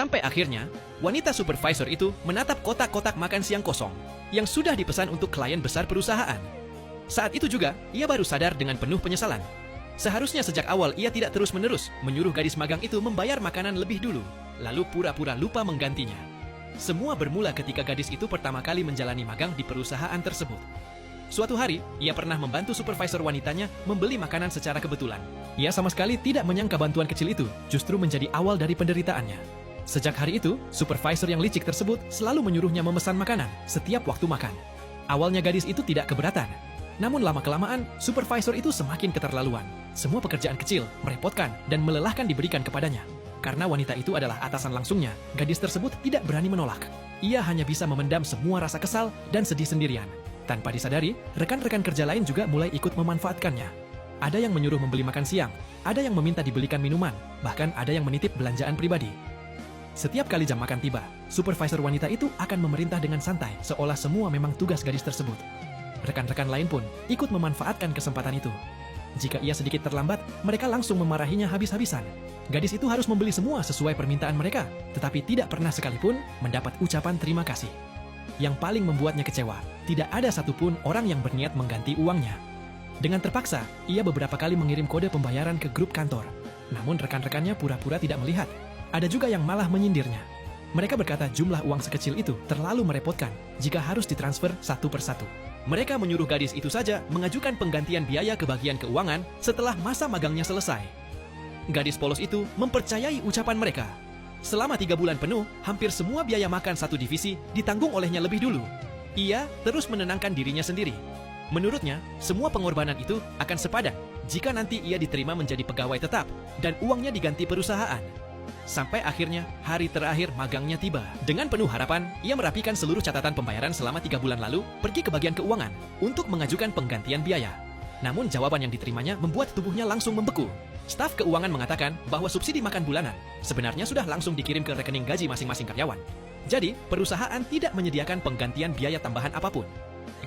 Sampai akhirnya, wanita supervisor itu menatap kotak-kotak makan siang kosong yang sudah dipesan untuk klien besar perusahaan. Saat itu juga, ia baru sadar dengan penuh penyesalan. Seharusnya sejak awal ia tidak terus-menerus menyuruh gadis magang itu membayar makanan lebih dulu, lalu pura-pura lupa menggantinya. Semua bermula ketika gadis itu pertama kali menjalani magang di perusahaan tersebut. Suatu hari, ia pernah membantu supervisor wanitanya membeli makanan secara kebetulan. Ia sama sekali tidak menyangka bantuan kecil itu justru menjadi awal dari penderitaannya. Sejak hari itu, supervisor yang licik tersebut selalu menyuruhnya memesan makanan setiap waktu makan. Awalnya gadis itu tidak keberatan. Namun lama-kelamaan, supervisor itu semakin keterlaluan. Semua pekerjaan kecil, merepotkan, dan melelahkan diberikan kepadanya. Karena wanita itu adalah atasan langsungnya, gadis tersebut tidak berani menolak. Ia hanya bisa memendam semua rasa kesal dan sedih sendirian. Tanpa disadari, rekan-rekan kerja lain juga mulai ikut memanfaatkannya. Ada yang menyuruh membeli makan siang, ada yang meminta dibelikan minuman, bahkan ada yang menitip belanjaan pribadi. Setiap kali jam makan tiba, supervisor wanita itu akan memerintah dengan santai, seolah semua memang tugas gadis tersebut. Rekan-rekan lain pun ikut memanfaatkan kesempatan itu. Jika ia sedikit terlambat, mereka langsung memarahinya habis-habisan. Gadis itu harus membeli semua sesuai permintaan mereka, tetapi tidak pernah sekalipun mendapat ucapan terima kasih. Yang paling membuatnya kecewa, tidak ada satupun orang yang berniat mengganti uangnya. Dengan terpaksa, ia beberapa kali mengirim kode pembayaran ke grup kantor. Namun rekan-rekannya pura-pura tidak melihat. Ada juga yang malah menyindirnya. Mereka berkata jumlah uang sekecil itu terlalu merepotkan jika harus ditransfer satu persatu. Mereka menyuruh gadis itu saja mengajukan penggantian biaya ke bagian keuangan setelah masa magangnya selesai. Gadis polos itu mempercayai ucapan mereka. Selama 3 bulan penuh, hampir semua biaya makan satu divisi ditanggung olehnya lebih dulu. Ia terus menenangkan dirinya sendiri. Menurutnya, semua pengorbanan itu akan sepadan jika nanti ia diterima menjadi pegawai tetap dan uangnya diganti perusahaan. Sampai akhirnya, hari terakhir magangnya tiba. Dengan penuh harapan, ia merapikan seluruh catatan pembayaran selama 3 bulan lalu, pergi ke bagian keuangan untuk mengajukan penggantian biaya. Namun jawaban yang diterimanya membuat tubuhnya langsung membeku. Staf keuangan mengatakan bahwa subsidi makan bulanan sebenarnya sudah langsung dikirim ke rekening gaji masing-masing karyawan. Jadi, perusahaan tidak menyediakan penggantian biaya tambahan apapun.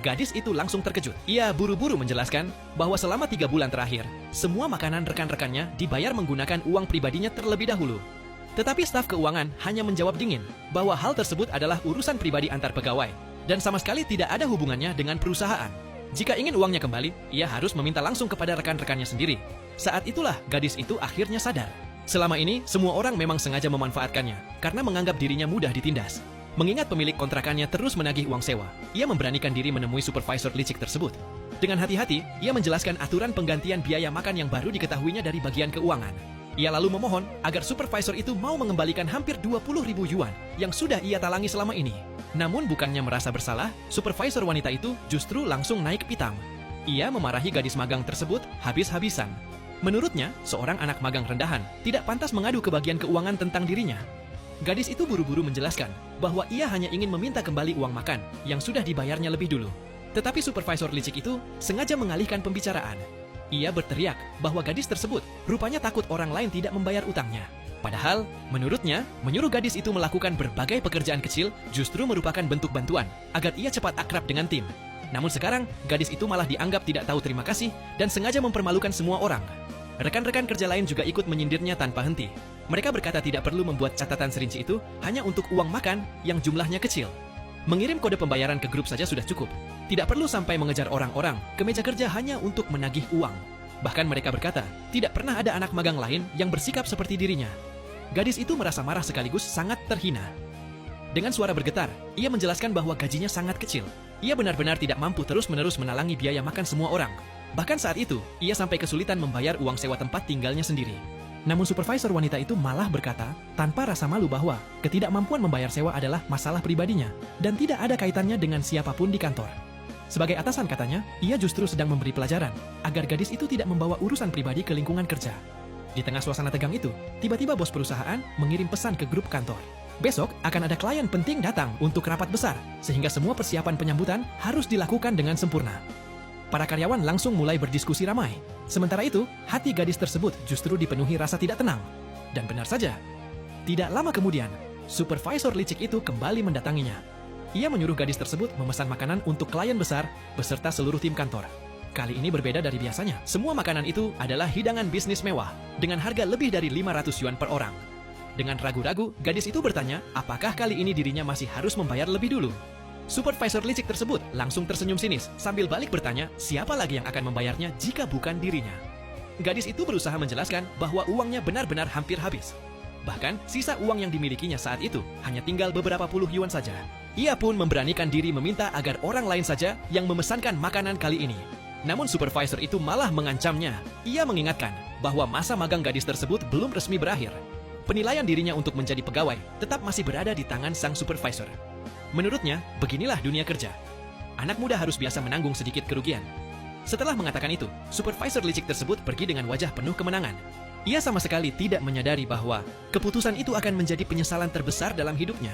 Gadis itu langsung terkejut. Ia buru-buru menjelaskan bahwa selama 3 bulan terakhir, semua makanan rekan-rekannya dibayar menggunakan uang pribadinya terlebih dahulu. Tetapi staf keuangan hanya menjawab dingin bahwa hal tersebut adalah urusan pribadi antar pegawai dan sama sekali tidak ada hubungannya dengan perusahaan. Jika ingin uangnya kembali, ia harus meminta langsung kepada rekan-rekannya sendiri. Saat itulah gadis itu akhirnya sadar. Selama ini, semua orang memang sengaja memanfaatkannya karena menganggap dirinya mudah ditindas. Mengingat pemilik kontrakannya terus menagih uang sewa, ia memberanikan diri menemui supervisor licik tersebut. Dengan hati-hati, ia menjelaskan aturan penggantian biaya makan yang baru diketahuinya dari bagian keuangan. Ia lalu memohon agar supervisor itu mau mengembalikan hampir 20.000 yuan yang sudah ia talangi selama ini. Namun bukannya merasa bersalah, supervisor wanita itu justru langsung naik pitam. Ia memarahi gadis magang tersebut habis-habisan. Menurutnya, seorang anak magang rendahan tidak pantas mengadu ke bagian keuangan tentang dirinya. Gadis itu buru-buru menjelaskan bahwa ia hanya ingin meminta kembali uang makan yang sudah dibayarnya lebih dulu. Tetapi supervisor licik itu sengaja mengalihkan pembicaraan. Ia berteriak bahwa gadis tersebut rupanya takut orang lain tidak membayar utangnya. Padahal, menurutnya, menyuruh gadis itu melakukan berbagai pekerjaan kecil justru merupakan bentuk bantuan agar ia cepat akrab dengan tim. Namun sekarang, gadis itu malah dianggap tidak tahu terima kasih dan sengaja mempermalukan semua orang. Rekan-rekan kerja lain juga ikut menyindirnya tanpa henti. Mereka berkata tidak perlu membuat catatan serinci itu hanya untuk uang makan yang jumlahnya kecil. Mengirim kode pembayaran ke grup saja sudah cukup. Tidak perlu sampai mengejar orang-orang ke meja kerja hanya untuk menagih uang. Bahkan mereka berkata, tidak pernah ada anak magang lain yang bersikap seperti dirinya. Gadis itu merasa marah sekaligus sangat terhina. Dengan suara bergetar, ia menjelaskan bahwa gajinya sangat kecil. Ia benar-benar tidak mampu terus-menerus menalangi biaya makan semua orang. Bahkan saat itu, ia sampai kesulitan membayar uang sewa tempat tinggalnya sendiri. Namun supervisor wanita itu malah berkata, tanpa rasa malu bahwa ketidakmampuan membayar sewa adalah masalah pribadinya dan tidak ada kaitannya dengan siapapun di kantor. Sebagai atasan katanya, ia justru sedang memberi pelajaran agar gadis itu tidak membawa urusan pribadi ke lingkungan kerja. Di tengah suasana tegang itu, tiba-tiba bos perusahaan mengirim pesan ke grup kantor. Besok akan ada klien penting datang untuk rapat besar, sehingga semua persiapan penyambutan harus dilakukan dengan sempurna. Para karyawan langsung mulai berdiskusi ramai. Sementara itu, hati gadis tersebut justru dipenuhi rasa tidak tenang. Dan benar saja, tidak lama kemudian, supervisor licik itu kembali mendatanginya. Ia menyuruh gadis tersebut memesan makanan untuk klien besar beserta seluruh tim kantor. Kali ini berbeda dari biasanya. Semua makanan itu adalah hidangan bisnis mewah dengan harga lebih dari 500 yuan per orang. Dengan ragu-ragu, gadis itu bertanya apakah kali ini dirinya masih harus membayar lebih dulu. Supervisor licik tersebut langsung tersenyum sinis sambil balik bertanya siapa lagi yang akan membayarnya jika bukan dirinya. Gadis itu berusaha menjelaskan bahwa uangnya benar-benar hampir habis. Bahkan, sisa uang yang dimilikinya saat itu hanya tinggal beberapa puluh yuan saja. Ia pun memberanikan diri meminta agar orang lain saja yang memesankan makanan kali ini. Namun supervisor itu malah mengancamnya. Ia mengingatkan bahwa masa magang gadis tersebut belum resmi berakhir. Penilaian dirinya untuk menjadi pegawai tetap masih berada di tangan sang supervisor. Menurutnya, beginilah dunia kerja. Anak muda harus biasa menanggung sedikit kerugian. Setelah mengatakan itu, supervisor licik tersebut pergi dengan wajah penuh kemenangan. Ia sama sekali tidak menyadari bahwa keputusan itu akan menjadi penyesalan terbesar dalam hidupnya.